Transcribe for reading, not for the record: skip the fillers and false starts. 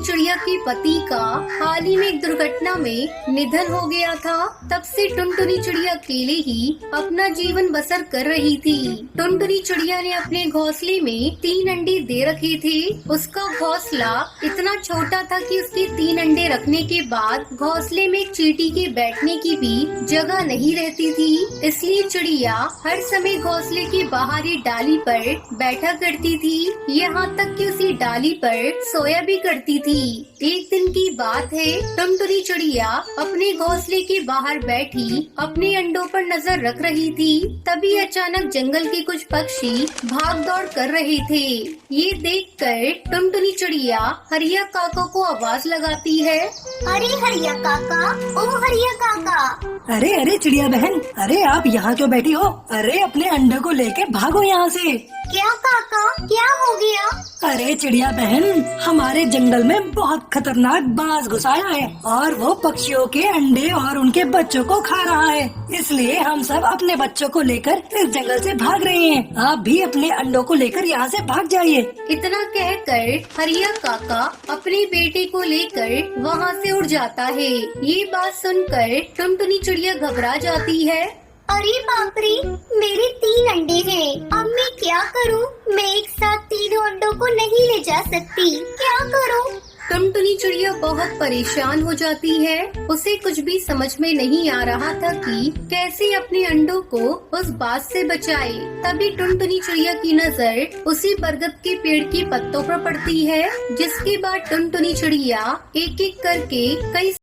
चिड़िया के पति का हाल ही में एक दुर्घटना में निधन हो गया था। तब से टुनटुनी चिड़िया अकेले ही अपना जीवन बसर कर रही थी। टुनटुनी चिड़िया ने अपने घोंसले में 3 अंडे दे रखे थे। उसका घोंसला इतना छोटा था कि उसके 3 अंडे रखने के बाद घोंसले में एक चींटी के बैठने की भी जगह नहीं रहती थी। इसलिए चिड़िया हर समय घोंसले के बाहरी डाली पर बैठा करती थी। यहाँ तक कि उसी डाली पर सोया भी करती थी। एक दिन की बात है, टुनटुनी चिड़िया अपने घोंसले के बाहर बैठी अपने अंडों पर नजर रख रही थी। तभी अचानक जंगल के कुछ पक्षी भाग दौड़ कर रहे थे। ये देखकर टुनटुनी चिड़िया हरिया काका को आवाज लगाती है। अरे हरिया काका, ओ हरिया काका। अरे अरे चिड़िया बहन, अरे आप यहाँ क्यों बैठी हो? अरे अपने अंडे को लेके भागो यहाँ से। क्या काका, क्या हो गया? अरे चिड़िया बहन, हमारे जंगल में बहुत खतरनाक बाज घुस आया है और वो पक्षियों के अंडे और उनके बच्चों को खा रहा है। इसलिए हम सब अपने बच्चों को लेकर इस जंगल से भाग रहे हैं। आप भी अपने अंडों को लेकर यहाँ से भाग जाइए। इतना कहकर हरिया काका अपने बेटे को लेकर वहाँ से उड़ जाता है। ये बात सुनकर टुनटुनी चिड़िया घबरा जाती है। अरे बाप रे, मेरे 3 अंडे हैं। अब मैं क्या करूं? मैं एक साथ तीनों अंडों को नहीं ले जा सकती। क्या करूं? टुनटुनी चिड़िया बहुत परेशान हो जाती है। उसे कुछ भी समझ में नहीं आ रहा था कि कैसे अपने अंडों को उस बाज से बचाए। तभी टुनटुनी चिड़िया की नजर उसी बरगद के पेड़ के पत्तों पर पड़ती है, जिसके बाद टुनटुनी चिड़िया एक एक करके कई